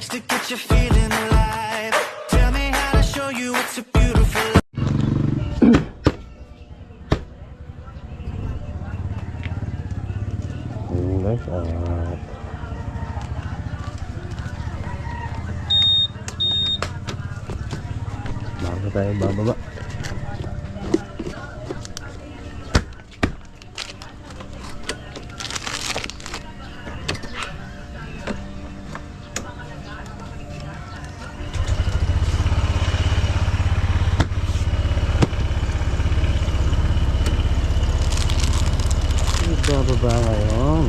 words to get you feeling alive. Tell me how to show you it's a beautiful life. Ayun guys, bago tayo bababa. Bababa ngayon.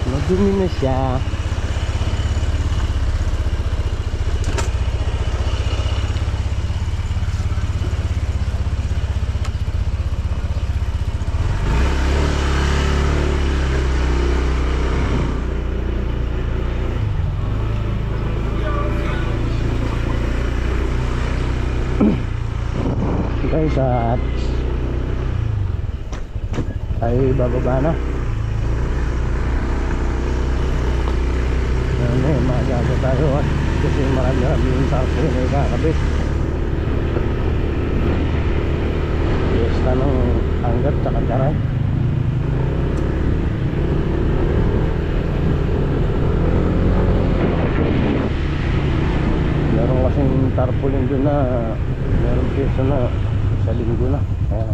Madumi na siya. Guys, at ay bababa na. Maaga tayo kasi marami yung tapo na ikakabit. Fiesta ng hanggat tsaka karay. Meron kasing tarpaulin doon na meron fiesta na sa linggo na. Kaya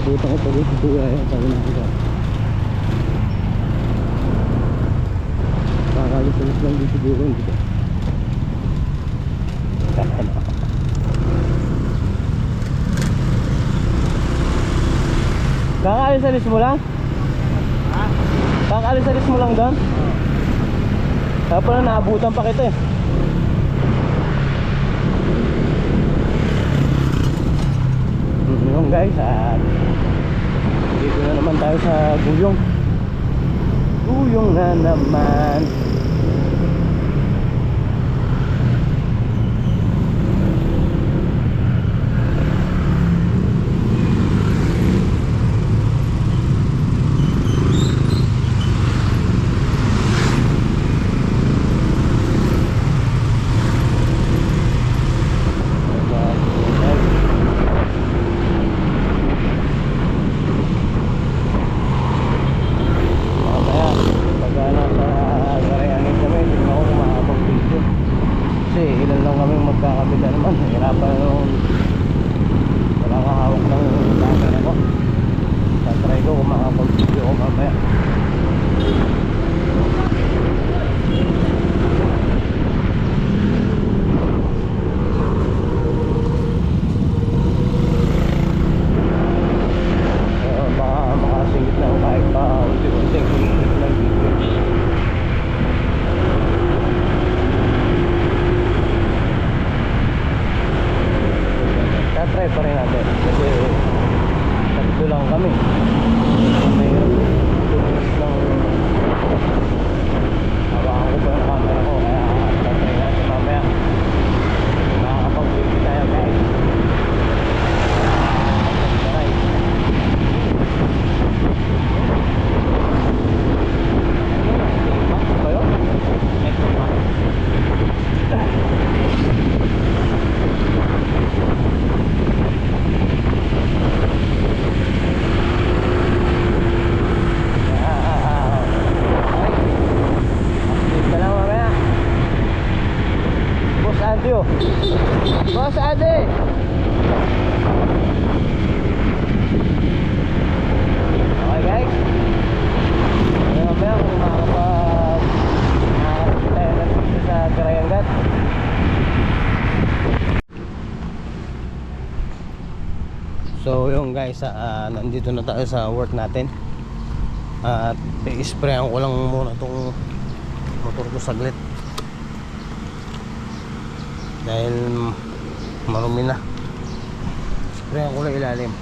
nabutan ko pa dito kuya yan, sabi na kita kakalis-alis lang dito siguro dito. Kakalis-alis mo lang? Ha? Kakalis-alis mo lang doon? Kaya pala naabutan pa kita eh. Yun guys, at dito na naman tayo sa Guyong. Guyong na naman. Pagana sa magkakabit na naman. Hirapan na nung wala kahawak ng camera ko. Tatry ko kung makapag-video ko mamaya. Baka makasingit lang kahit pa unti-unting ng video. Tatry pa rin natin kasi tatlo lang kami. May tulis ng hawakan ko pa yung camera ko, kaya tatry natin mamaya makakapag-video tayo guys. Try. Kayo? Next one. Boss Ade. Okay guys. Ngayon mamaya kung makakapag tayo dito sa Carayangat. So yung guys, nandito na tayo sa work natin. At i-sprayan ko lang muna itong motor ko saglit dahil marumi na. Sprayan ko lang ilalim.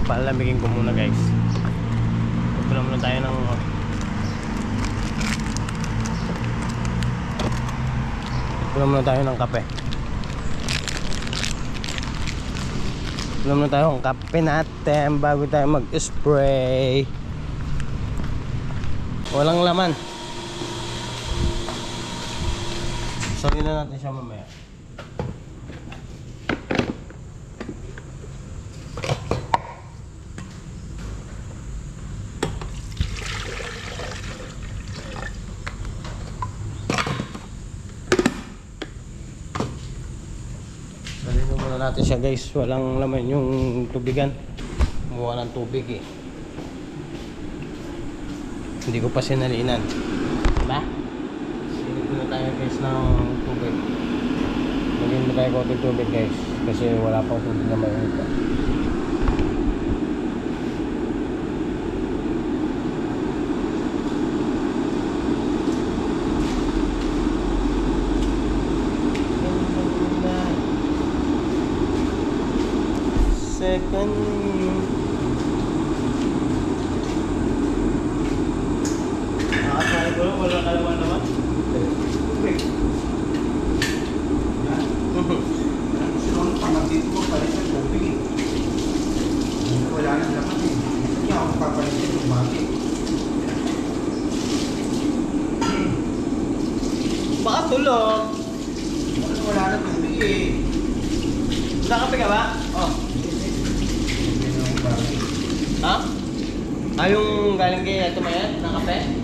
Palamigin ko muna guys. Ito muna tayo ng kape. Ito muna tayo ng kape natin bago tayo mag-spray. Walang laman. Sabihin na natin siya mamaya. Sabihin muna natin siya guys. Walang laman yung tubigan. Kumuha ng tubig eh. Hindi ko pa sinalinan. Diba? Sinip na tayo guys ng tubig. Maging na tayo konting tubig guys. Kasi wala pang tubig na mainit pa. Second. Wala kalaman naman. Sinunod pa mag-dito ko palit ng tubig. Wala na naman eh. Hindi ako papalit ng mati. Baka tulog. Wala na tubig eh. Nakape ka ba? Oh. Ha? Yung galing kay Tumayan na kape?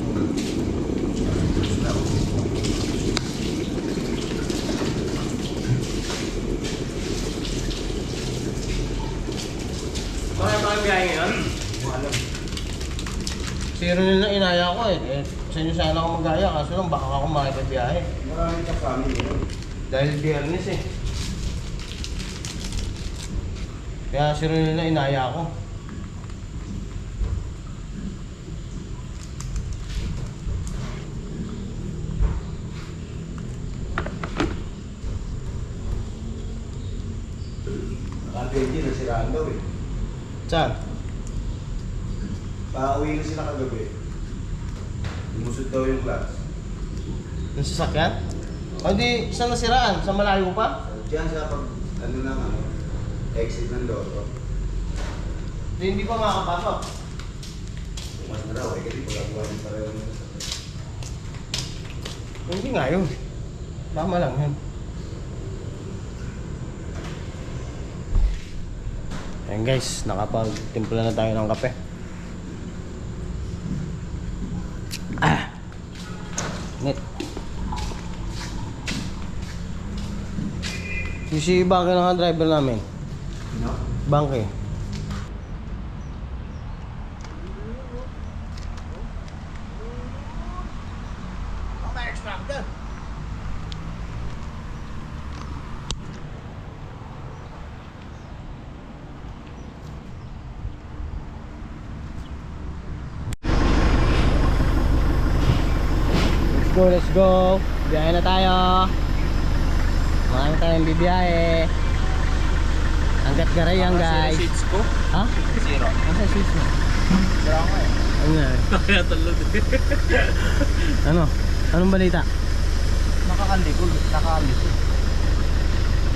Kaya ba ang biyahe ngayon? Wala. Si Ronel na inaya ko eh. Sa inyo sana ako mag-aya, kaso lang baka ako makipagbiyahe. Maraming kasama yun. Dahil biyernes eh. Kaya si Ronel na inaya ko. Nakapwede na siraan daw eh. Saan? Pauwi na sila kagabi. Lumusot daw yung class. Yung sasakyan? O di, saan nasiraan? Sa malayo pa? Diyan sa pag, ano lang ano, exit ng Loro. Di, hindi pa makakapasok. Mas na raw eh, kasi pagagawa niya pareho nila. Hindi nga yun. Tama lang yun. Ayan guys, nakapagtimpla na tayo ng kape. Net. Si Bangke na nga driver namin. No? Bangke. Let's go. Biyahe na tayo. Marami tayong bibiyahe. Hanggat garay yan, guys. Seats ko? Ha? Zero. Asa seats mo? Zero ako eh. Ano nga? Kaya talod eh. Ano? Anong balita? Nakakalikod. Nakakalikod.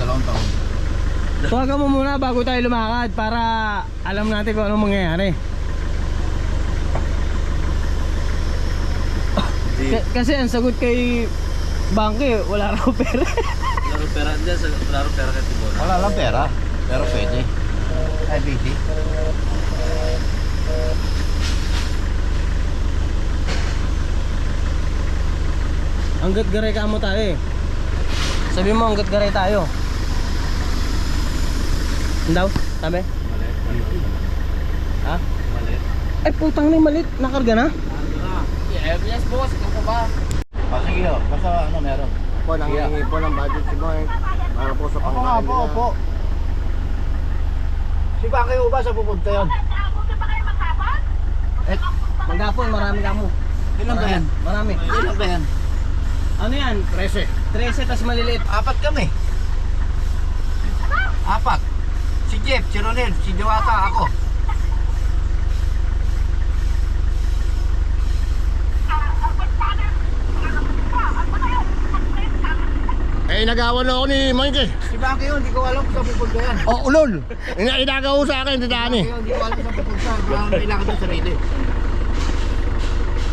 2 taon. Tawagan mo muna bago tayo lumakad para alam natin kung anong mangyayari. Kasi ang sagot kay Bangke, wala raw pera. Laro pera dyan. Laro pera kay Tibona. Wala lang pera. Pero pwede. Ay, busy. Hanggat garay ka mo tayo eh. Sabi mo hanggat garay tayo. Ano daw? Sabi? Malit. Ha? Malit. Ay putang na malit. Nakarga na? Yes boss. Ikaw pa ba? Sige o. Basta ano meron. Po, nangihingi po ng budget si Boy. Para po sa Opo nga pangkain po, nila. opo. Si Bangke ba sa pupunta yun? Magdapon, marami ka mo. Ilan ba yan? Marami. Ilan ba yan? Ano yan? 13. 13 tas maliliit. 4 kami. 4. Si Jeff, si Ronel, si Diwata, ako. Eh, nagawan na ako ni Mike eh. Si Bangke yun, hindi ko alam kung saan pupunta yan. Oh, ulol! Inagaw sa akin, dadaan eh. Hindi ko alam kung saan pupunta. Baka may kailangan doon sarili.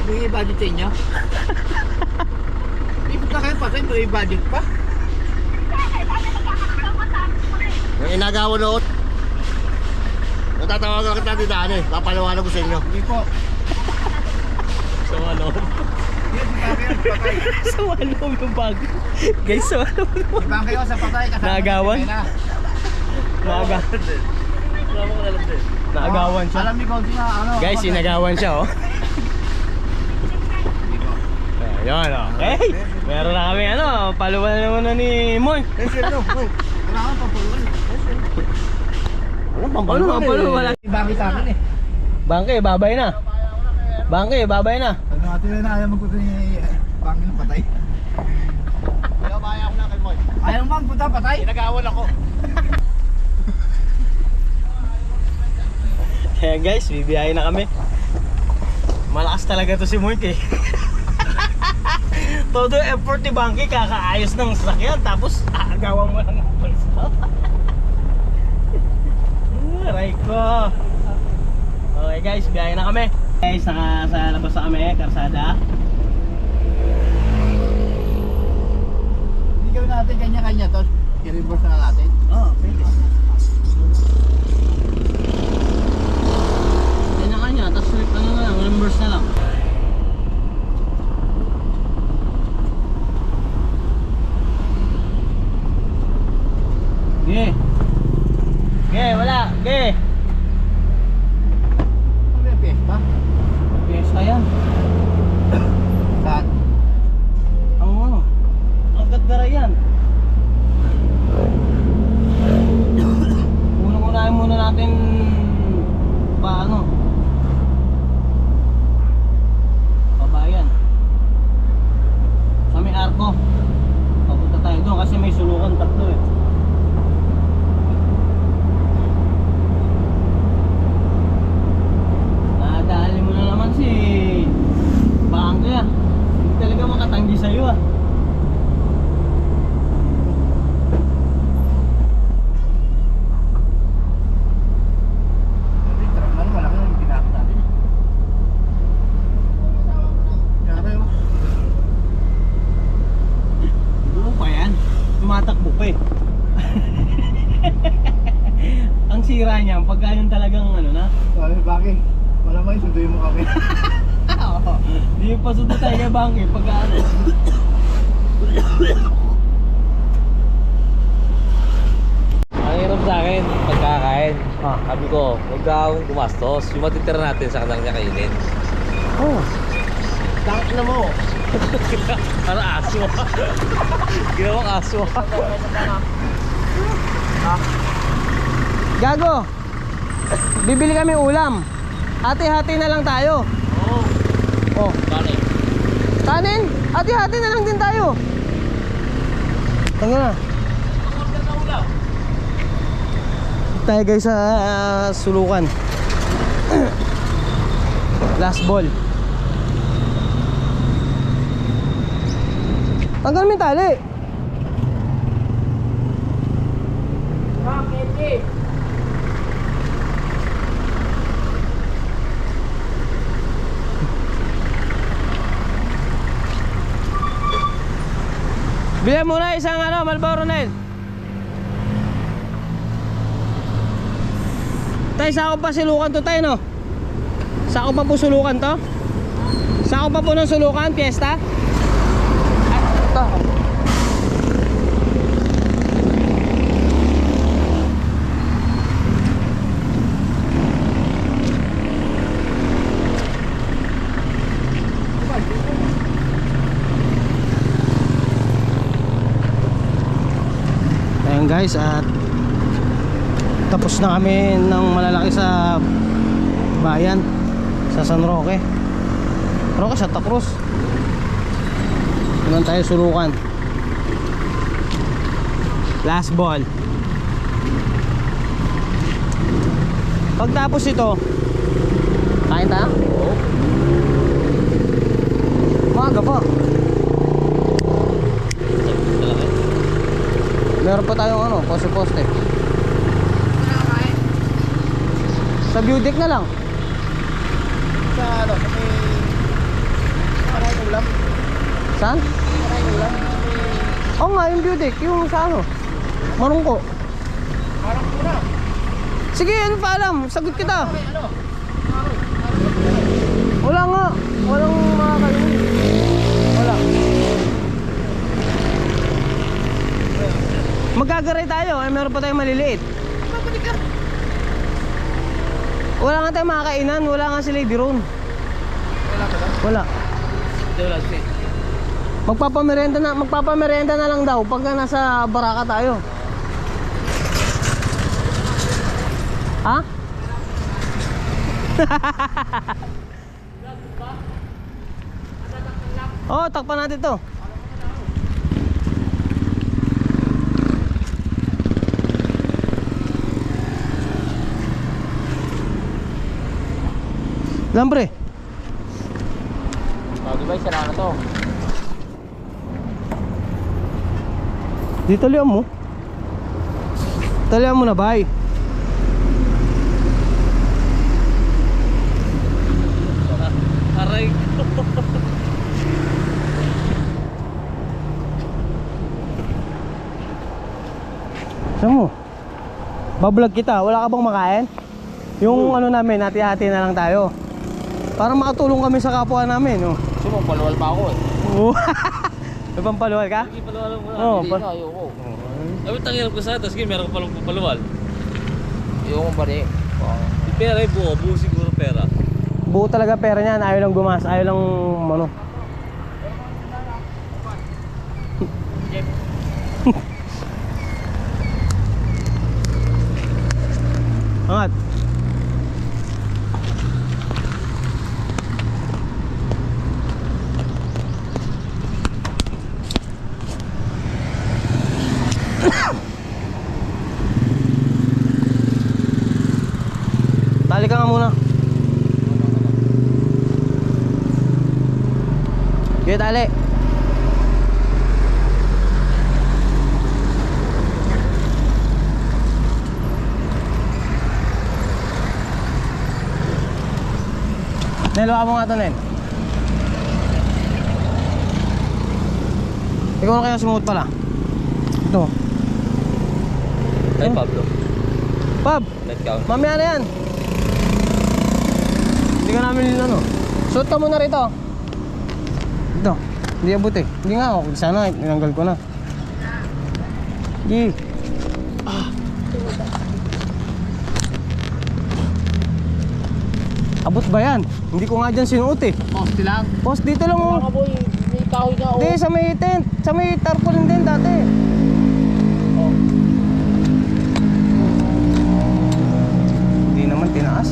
May budget sa inyo? Ipot na kayo pa kayo, may budget pa. Yung inagawan na ako. Natatawagan kita dadaan eh. Papalawanan ko sa inyo. Hindi po. Sa walong. Yan, si Bangke yun, patay. Sa walong yung bag. Guys, sa walong. Si Bangke yun, sa patay. kasama Nagawan? ni Pena. Naagawan siya. Alam ni Gonzi na ano. Guys, patay. sinagawan siya oh. Ayun, okay. Meron na kami ano, paluwan na naman na ni Moy. Kailangan pampuluan. Anong Ano, paluwan na. Si Bangke sa akin eh. Bangke, babay na. Bangke, babay na. Ano natin na ayaw magpunta ni Bangke na patay. Kaya baya ako na kay Moy. Ayaw mo magpunta patay? Inagawan ako. Ayan guys, bibiyahin na kami. Malakas talaga to si Moy eh. Todo effort ni Bangke, kakaayos ng sasakyan, tapos aagawan mo lang ang pulso. Aray ko. Okay guys, biyahe na kami. Guys, sa labas na kami, karsada. Hindi gawin natin kanya-kanya to. I-reverse na natin. Oo, pwede. Kanya-kanya, tapos ano na lang, reimburse na lang. Ge. Ge, wala. Ge. Ano yung pesta? Fiesta yan. Saan? Ang ano? Ang gatgara yan. Unang-unahin muna natin paano? Babayan. Sa may arko. Papunta tayo doon kasi may sulukan tatlo eh. Nadali mo na naman si Bangke ah. Hindi talaga makatanggi sa'yo ah. Ano, malaki yung ginamit natin. Grabe oh. Buo pa yan. Tumatakbo pa eh. Ang sira niya, pagka yung talagang ano na. Sabi, Bangke, wala mo sunduin mo kami. Oo. Hindi pa sunod tayo kay Bangke pag-ano. Ang hirap sa akin, pagkakain. Ah. Sabi ko, huwag ka akong gumastos. Yung matitira natin sa kanang niya kainin. Oh. Tangin na mo. Ano aso? Ginawang aso. Gago. Bibili kami ulam. Hati-hati na lang tayo. Oo. Oh. Kanin. Kanin? Hati-hati na lang din tayo. Tangga na. Order na ulam. Tayo guys sa sulukan. Last ball. Tanggal mo yung tali. Bilhan muna isang Marlboro Nel. Tay, sakop pa sulukan to tayo, no? Sakop pa po sulukan to? Sakop pa po ng sulukan, piyesta? Ito. Ayan guys, at tapos na kami ng malalaki sa bayan, sa San Roque. Santa Cruz. Naman tayo sulukan. Last ball. Pagtapos ito, kain tayo? Oo. Maaga pa. Meron pa tayong poste-poste. Sa view deck na lang. Sa ano, kasi maraming ulam. Saan? Maraming ulam. Oo nga, yung view deck, yung sa Marungko. Parang muna. Sige, ano pa alam? Sagot kita. Wala nga. Walang makakainin. Wala. Magagaray tayo. Meron pa tayong maliliit. Wala nga tayong makakainan. Wala nga si Lady Ron. Wala ka ba? Wala. Hindi wala siya. Magpapamerenda na lang daw pag nasa Baraka tayo. Ha? Oh, takpan natin to. Lambre. Sabi ba, sira na to. Dito liam mo. Talian mo na, bay. Aray ko. Saan mo? Bablog kita, wala ka bang makain? Yung ano namin, hati-hati na lang tayo. Para makatulong kami sa kapwa namin, oh. Kasi mo, paluwal pa ako eh. Oo. May pampaluwal ka? Sige, paluwal mo na. Oo, Hindi pa- na, ayoko. Sabi, tangirap ko sa ito. Sige, meron ka palang paluwal. Ayoko pa rin. Di pera eh, buo siguro pera. Buo talaga pera niyan, ayaw lang gumas, ayaw lang ano. Angat. Tali ka nga muna. Sige, tali. Nel, mo nga ito, Nel. Ikaw na kaya sumuot pala. Ito. Ay, Pablo. Pab, Net count. mamaya na yan. Hindi ka namin ano. Suot ka muna rito. Ito. Hindi abot eh. Hindi nga ako. Sana tinanggal ko na. Sige. Abot ba yan? Hindi ko nga dyan sinuot eh. Poste lang. Post dito lang oh. Mga boy, may kahoy nga oh. Hindi, sa may tent. Sa may tarpaulin din dati. Oh. Hindi naman tinaas.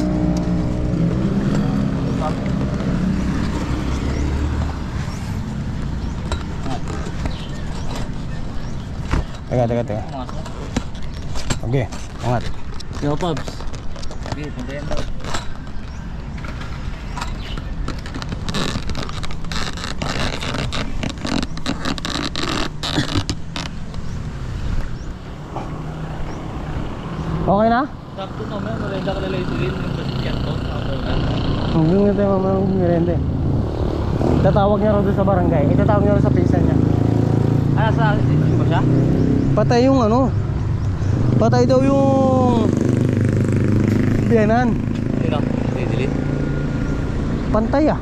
Teka. Okay, angat. Yo, Pops. Sige, puntayan daw. Okay na? Sakto naman, marenda ka nila ito rin. Yung basket to. Hindi nga tayo mamaya magmirende. Tatawag niya raw doon sa barangay. Itatawag niya raw sa pinsan niya. Ah, sa akin ba siya? Patay yung ano. Patay daw yung biyanan. Sino? Dili. Pantay ah.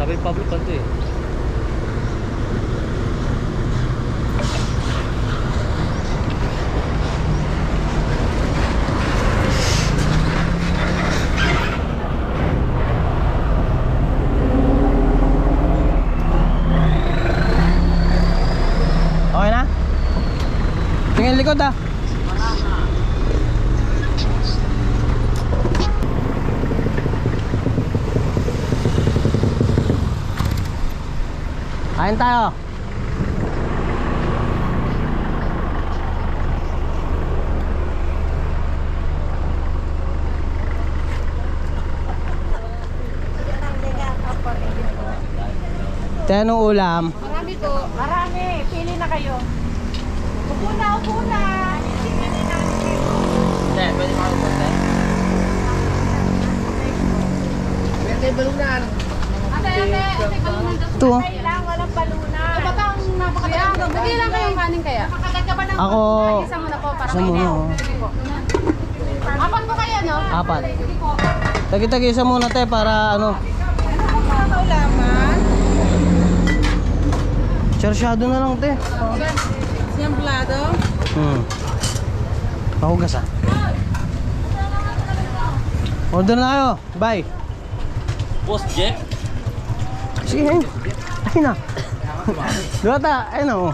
Sabi Pablo pa ito eh. Okay na? Tingin likod ah. Kain tayo. Tayo ng ulam. Marami po. Marami. Pili na kayo. Upo na, upo na. Hindi, pwede makapunta. Pwede balunan. Ate, balunan doon. Ito oh. Kailangan walang balunan. Ito ba ang napakatagal? Bili lang kayo kanin kaya? Napakagal ka ba ng Ako, isa muna po para isa muna, kayo. oh. Sige po. Apat po kayo, no? Apat. Sige po. Tagi-tagi isa muna tayo para ano. Ano po mga kaulaman? Charsyado na lang te. Siyemplado. Pahugas ah. Order na kayo. Bye. Boss Jack? Sige. Ay na. Dota, ay na oh.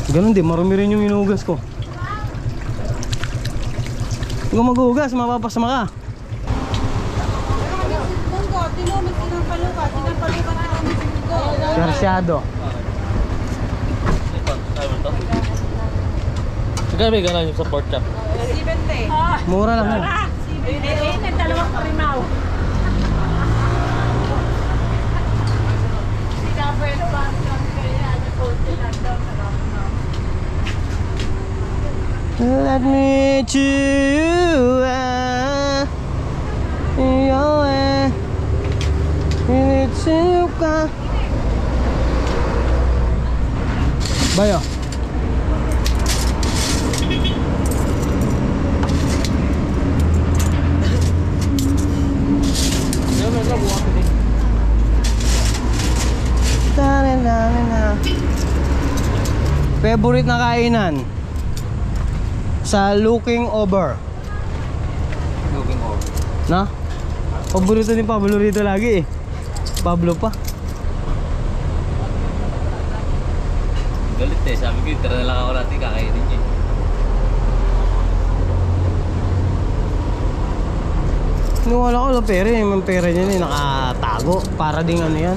Ganun din, marami rin yung inuugas ko. Kung maghugas, mapapasama ka. Munggo, tinumit sinampalukat. Sinampalukat tinumit si Munggo. Charsyado. Magkano may gana yung sa pork chop? 70. Mura lang yun. Dalawang primaw. Let me chew your ka. Bayo. Favorite na kainan sa Looking Over. Looking over. Na? Paborito ni Pablo rito lagi eh. Pablo pa. Galit eh, sabi ko, tira na lang ako natin kakainin niya. Niwala ko na pera eh. Yung pera niya eh, nakatago. Para ding ano yan.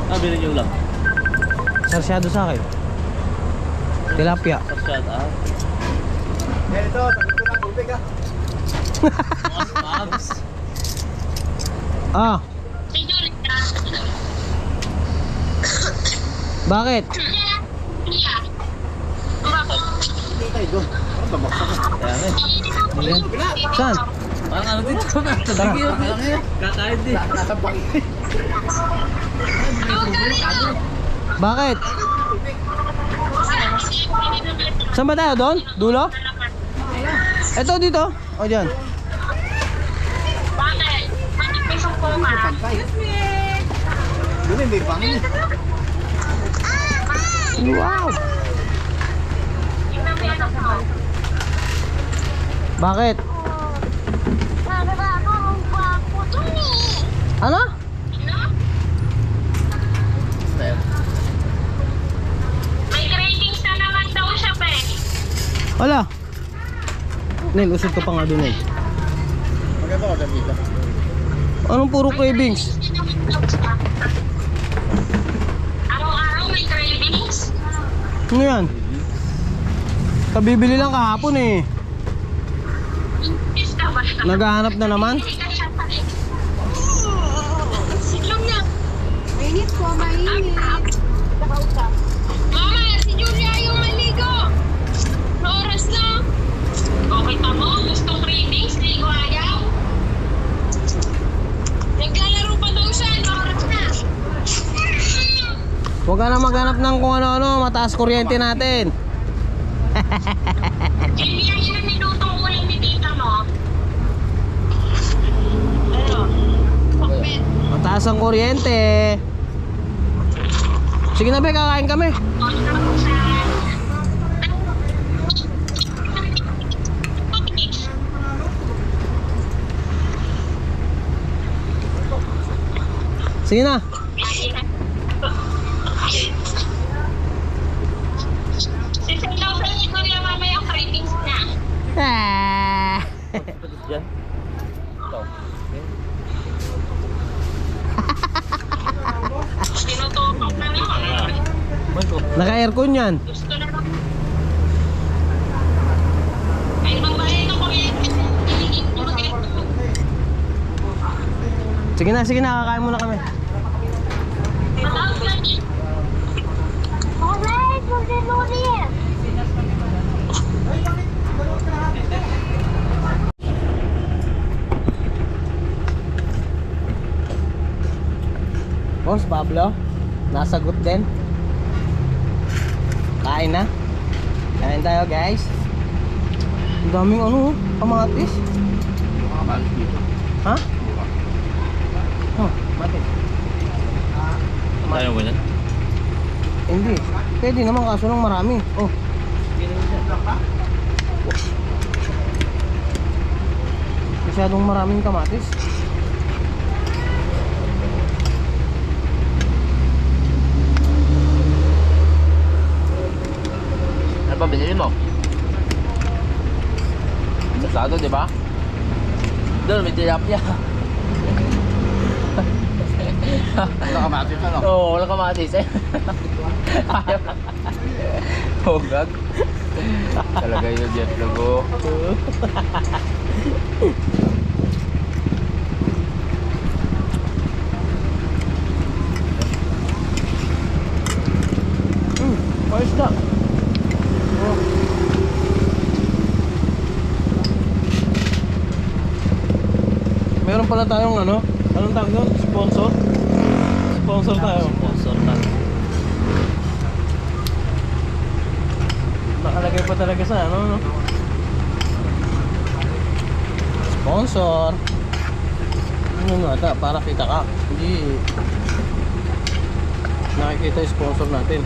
Ah, bilhin yung lang. Sarsyado sa akin. Tilapia. Sarsyado, ah. Ito, takot ko na tubig ah. Mas mabs. Ah. Bakit? Kaya nga. Ayan. Saan? Parang ano dito na. Tabigi yun. Kakain din. Nasa bangin. Bakit? Saan ba tayo doon? Dulo? Ito dito. O dyan. Pantay. Doon may pangin. Wow! Bakit? Ano? May cravings na naman daw siya, pe. Wala. Nel, usod ka pa nga doon, Nel. Maganda ko dito. Anong puro cravings? Araw-araw may cravings. Ano yan? Kabibili lang kahapon eh. Is ka ba siya? Naghahanap na naman. Hindi ka siya pa eh. Siglong niya. Mainit po, mainit. Mama, si Julia yung maligo. Sa oras na. Okay pa mo? Gusto cravings? Ligo ayaw? Naglalaro pa daw siya. Ano oras na? Huwag ka na maghanap ng kung ano-ano. Mataas kuryente natin. Julia, yun ang nilutong ulam ni tita mo. Ano? Bakit? Mataas ang kuryente. Sige na, be, kakain kami. Sige na. Sisiglaw sa ni Kuya mamaya ang cravings niya. Ah. Yan. Ito. Tinututok na naman. Naka-aircon yan. Gusto na naman. Ay, magbayad ng kuryente. Hiligin mo mag-ito. Sige na, kakain muna kami. Matawag lang siya. Alright, magdinuli yan. Boss Pablo, nasagot din. Kain na. Kain tayo, guys. Ang daming ano, kamatis. Kamatis dito. Ha? Oh, matis. Tayo mo yan? Hindi. Pwede naman kaso lang marami. Oh. Masyadong maraming kamatis. Ano ba binili mo? Sasado, di ba? Doon, may tilapia. Wala kamatis ano? Oo, wala kamatis eh. Ayaw. Hogag. Talaga yun, jet lago. Ayos na. Oh. Meron pala tayong ano? Anong tawag doon? Sponsor? Sponsor tayo. Sponsor na. Nakalagay pa talaga sa ano, no? Sponsor. Ano nga, para kita ka. Hindi nakikita yung sponsor natin.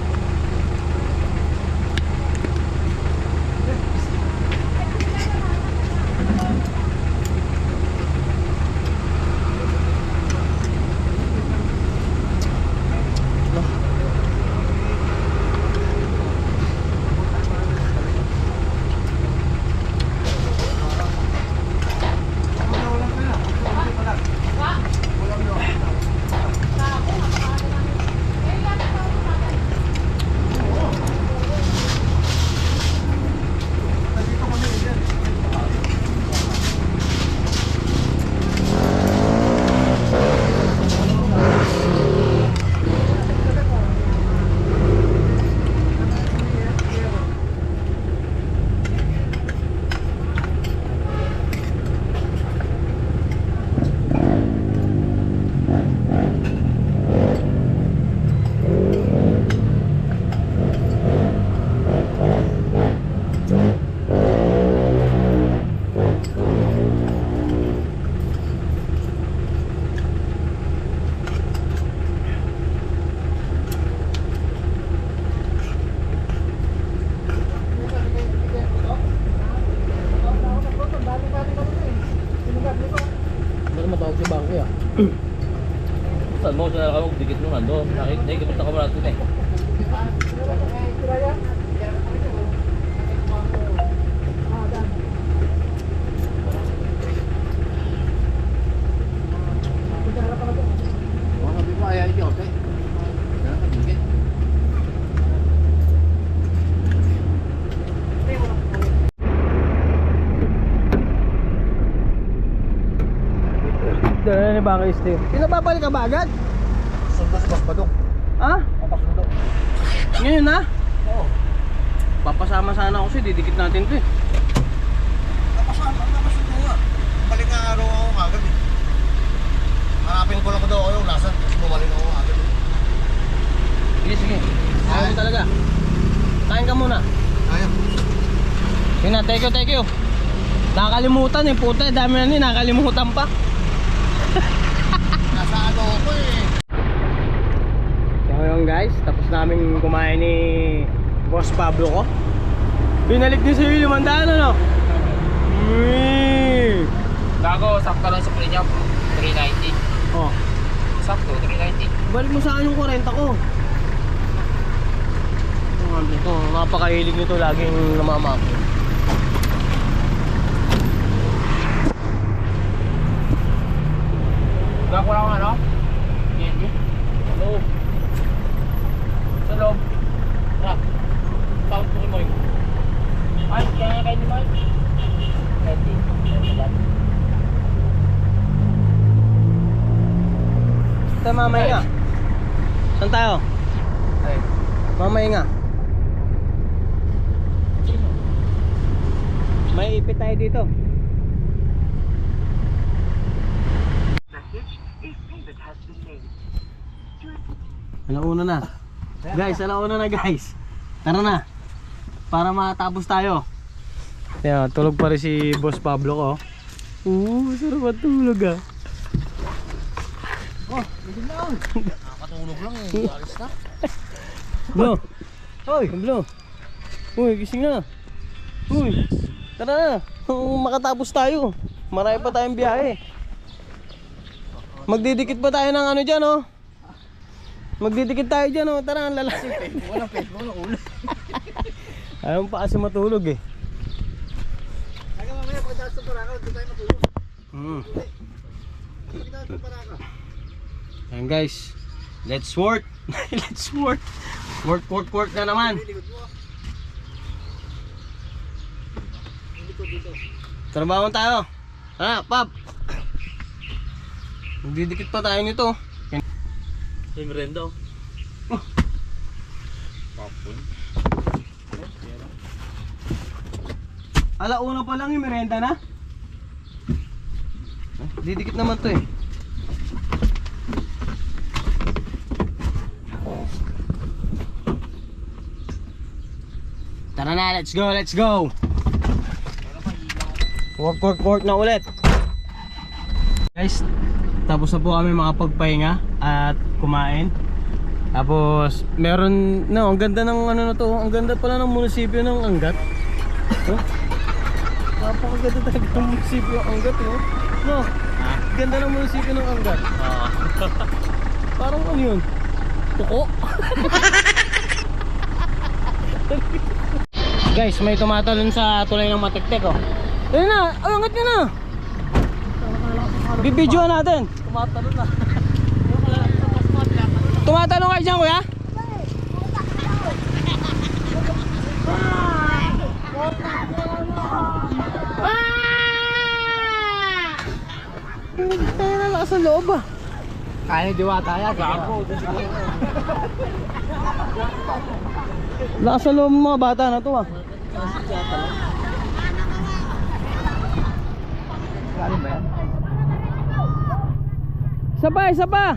Saan mo? Saan ako dikit mo nga doon? Nakikita ko muna natin eh. Sabi mo, ayaw niyo, okay? Dala na ni Baka Steve. Pinababalik ka ba agad? Sundas bas pa doon. Ha? Papasundo. Ngayon na? Oo. Papasama sana ako siya, didikit natin to eh. Napasundo nga. Balik nga araw ako agad eh. Hanapin ko lang ko daw ako yung lasan. Tapos bumalik ako agad eh. Sige, sige. Ayaw mo talaga. Kain ka muna. Ayaw. Sige na, thank you, thank you. Nakakalimutan eh, puta. Dami na rin, nakakalimutan pa. Nasa ano ako eh. So yun guys, tapos namin kumain ni Boss Pablo ko. Binalik din sa'yo 500 ano? Gago, sakto lang sa pre niya. 390. Oh, Sakto, 390. balik mo sa akin yung 40 ko. Ito, napakahilig nito, laging namamako. Gago lang ano? Candy? Sa loob. Sa loob. Ah, tawag ko kay Moy. Ay, kaya kayo ni Mike. Candy. Tayo mamay nga. Saan tayo? Ay. Mamay nga. May ipit tayo dito. Alauna na. Guys, alauna na guys. Tara na. Para matapos tayo. Yan, tulog pa rin si Boss Pablo ko. Sarap matulog ah. Nakatulog lang eh. Alis na. Bro. Hoy, bro. Uy, gising na. Uy. Tara na. Makatapos tayo. Marami pa tayong biyahe. Magdidikit pa tayo ng ano dyan, oh. Magdidikit tayo dyan, oh. Tara, ang lalaki. Walang Facebook, walang ulo. Ayaw pa kasi matulog, eh. Kaya mamaya pagdalas sa Paracao, doon tayo matulog. Pagdalas sa Paracao. Ayan guys. Let's work. Let's work. Work na naman. Trabaho tayo. Tara, Pap. Magdidikit pa tayo nito. May merenda oh. Alauna pa lang yung merenda na. Didikit naman to eh. Tara na, let's go, let's go. Work na ulit. Guys, tapos na po kami makapagpahinga at kumain. Tapos meron, no, ang ganda ng ano na to. Ang ganda pala ng munisipyo ng Angat. Oh? Napakaganda talaga ng munisipyo ng Angat, no? No? Ganda ng munisipyo ng Angat. Parang ano yun? Tuko? Guys, may tumatalon sa tulay ng Matiktik, oh. Ayun na! Ay, angat nyo na! Bibidyoan natin. Tumatalon na. Tumatalon kayo dyan, kuya? Tayo na lang sa loob, ah. Kaya diwata yan, gago. Lakas sa loob ng mga bata na to, ah. Galing ba yan? Isa pa!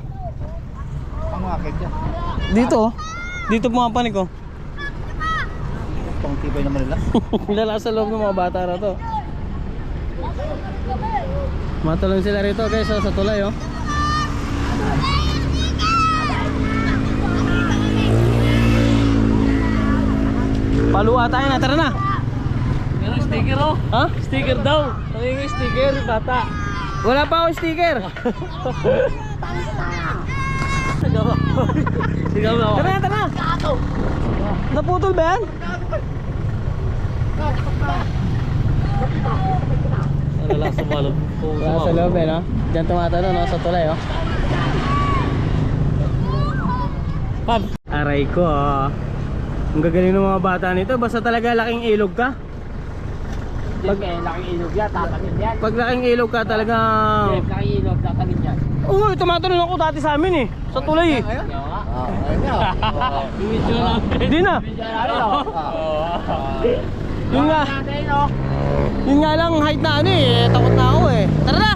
Ang mga keg dyan. Dito, oh. Dito pumapanik, oh. Pang tibay naman nila. Lala sa loob ng mga bata na to. Matulong sila rito guys, oh, sa tulay, oh. Paluwa tayo na, tara na. Meron sticker oh. Ha? Sticker daw. Nangingi sticker, bata. Wala pa ako sticker. Sigaw na ako. Tara na, tara na. Naputol ba yan? Ano lang, sumalog. Sa loob eh, no? Diyan tumatalo, no? Sa tulay, oh. Pab! Aray ko, ah. Ang gagaling ng mga bata nito. Basta talaga laking ilog ka. Pag laking ilog yan, tatangin yan. Pag laking ilog ka talaga. Laking ilog, tatangin yan. Oo, tumatalon ako dati sa amin eh. Sa tulay eh. Ayun nga. Video natin. Hindi na. Yun nga. Yun nga lang height na ano eh. Takot na ako eh. Tara na!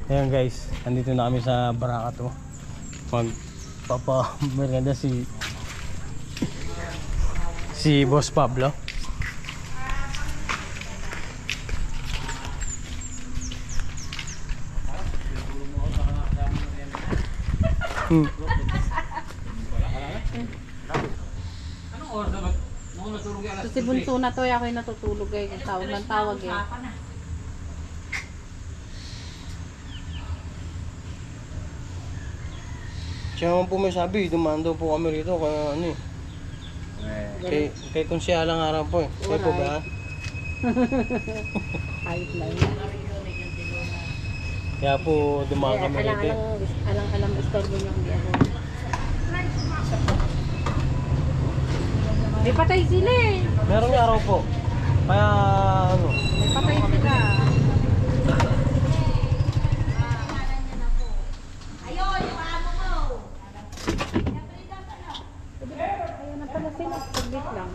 Ayan guys, andito na kami sa Barakato. Magpapa-merienda si Boss Pablo. So, si Bunso na to, ako yung natutulog eh. Tawag ng tawag eh. Siya naman po may sabi, dumaan daw po kami rito kaya ano eh. Kay Konsyala nga rin po eh. Kayo po ba? Kahit lang. Kaya po dumaan kami rito eh. Alang istorbo niyo kung di ako. May patay sila eh. Meron nga araw po. Kaya ano. May patay sila. Ayun na pala sila. Saglit lang.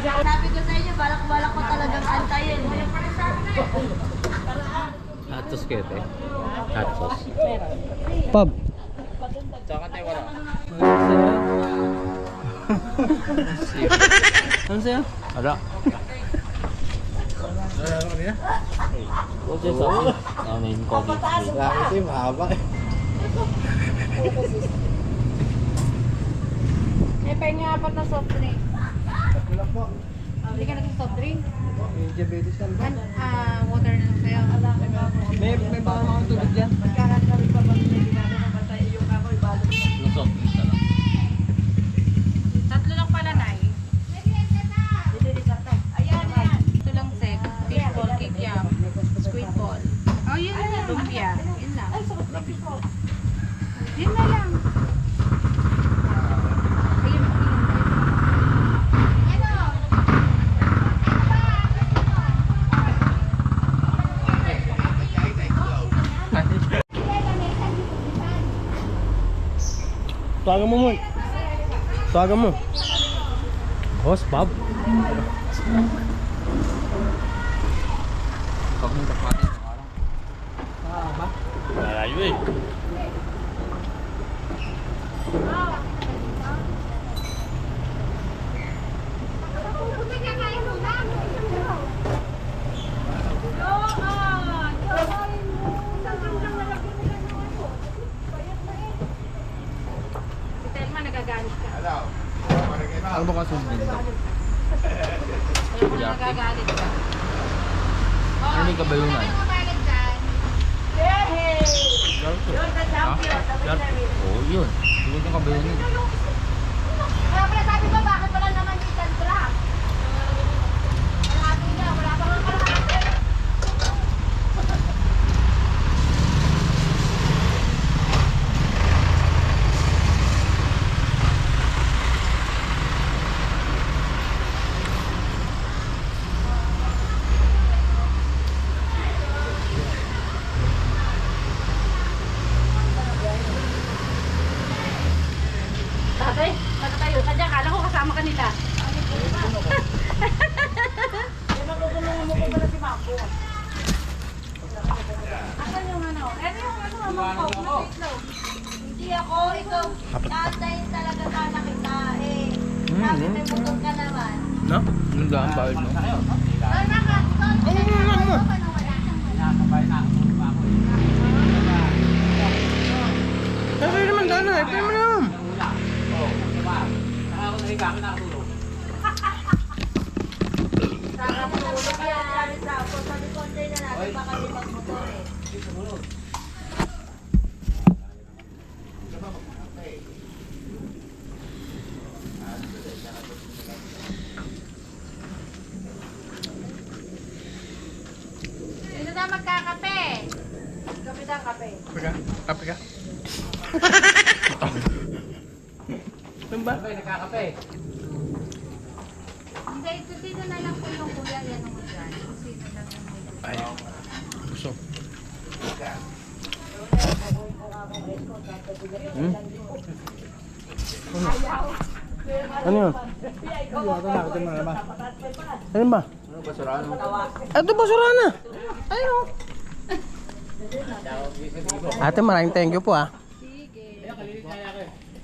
Sabi ko sa inyo, balak-balak ko talagang antayin. Hot sauce kayo, te. Hot sauce. Pab. Tsaka tayo wala. Ano sa'yo? Wala. What's this up? Namin ko dito. Kasi mahaba eh. May pahinga apat na soft drink. Hindi ka naging soft drink? May diabetes ka ba? Water na lang sa'yo. May bawang akong tubig dyan. Lusok. Isa lang. Tatlo lang pala, Nay. Ito lang, Sek. Fish ball, kikiam, squid ball. Oh, yun na. Lumpia. Yun lang. Yun na lang. Ayun, Tawagan mo mo. Tawagan mo. Boss Pab. Malayo eh. si Telma nagagalit ka. Ano ba kasundin daw? Alam ko na nagagalit ka. Ano yung kabayunan? Oo, yun. Yun yung kabayunan. Kaya pala sabi ko, bakit wala naman yung Sandra? Kalahati niya, wala pa nga kalahati. Asan yung ano? Ano yung ano? Amang ko? Hindi ako, ikaw. Tatayin talaga sana kita eh. Sabi may motor ka naman. No? Anong daan ba mo? Sabi naman daan na, ito naman. Nakakatulog yan. Tapos sabi ko, na natin baka di magmotor eh. Sino na magkakape? Kape na kape. Kape ka? Ano ba? Hindi, ito sino na lang po yung kuya. Yan ang dyan. Sino lang yung kuya. Ay, busog. Ano yun? Ano ba? Ito basurana. Ayun. Ate, maraming thank you po ah.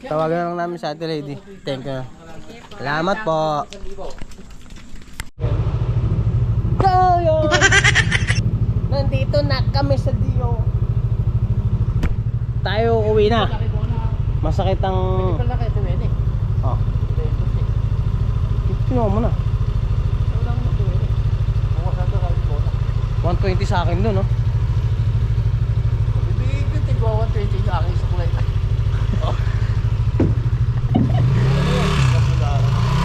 Tawagan lang namin sa ate lady. Thank you. Salamat po. Tayo! Nandito na kami sa Dio. Tayo uwi na. Masakit ang... Oh. Kinuha mo na. 120 sa akin dun, no? Bibigyan tigwa 120 sa akin sa kulay.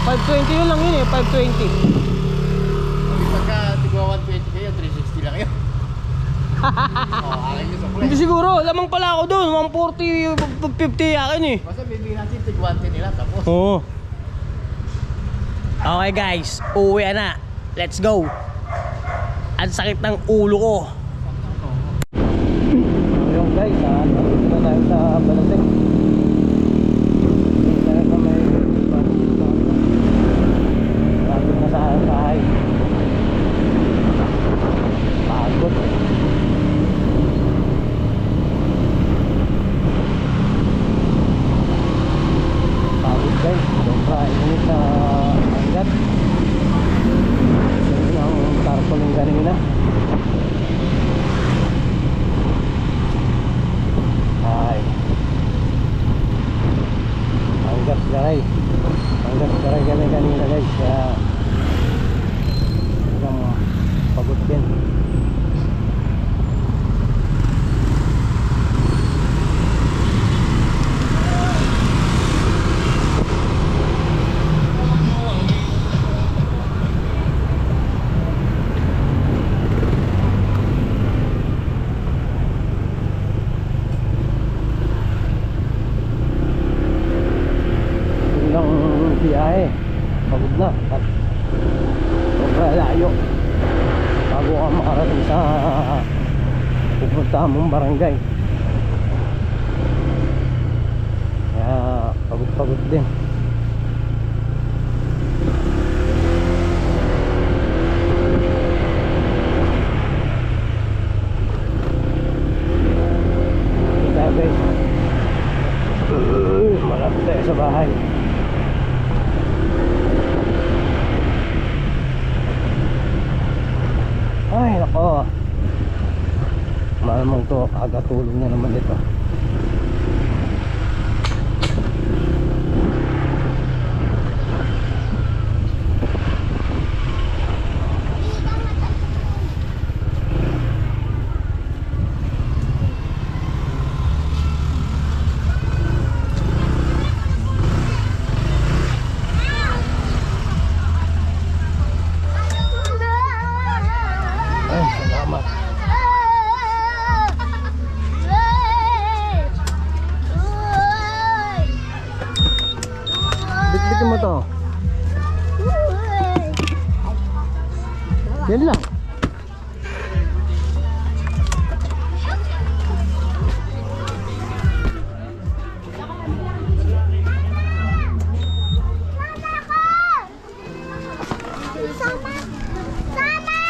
520 yun lang yun eh, 520. Pagka tigwa 120 kayo, 360 lang yun. Akin yun sa kulay. Hindi siguro, lamang pala ako dun, 140, 50 akin eh. Basta bibigyan natin tigwa 110 nila tapos. Oo. Okay guys, uwi na. Let's go. Ang sakit ng ulo ko. Ayun guys, nandito na tayo sa Balating. Dito na kami. Lapit na sa bahay. Pagod. Pagod guys. Sobra init na hanggat. Yun ang tarpaulin kanina. Ay. Hanggat garay. Hanggat garay kanina guys. Kaya hanggang pagod din. Biyahe, pagod na at sobra layo bago ka makarating sa pupunta mong barangay, kaya pagod din. Kaya guys, malapit tayo sa bahay. Ay nako, malamang to kagatulong na naman ito. Ay, salamat. Bitbitin mo to. Yan lang. Sama! Sama!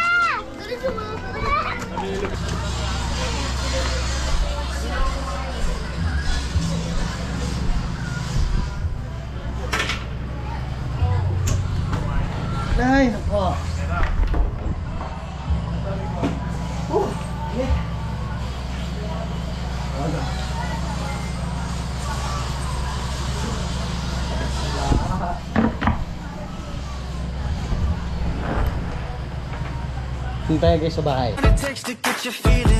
Punta tayo guys sa bahay. What it takes to get you feeling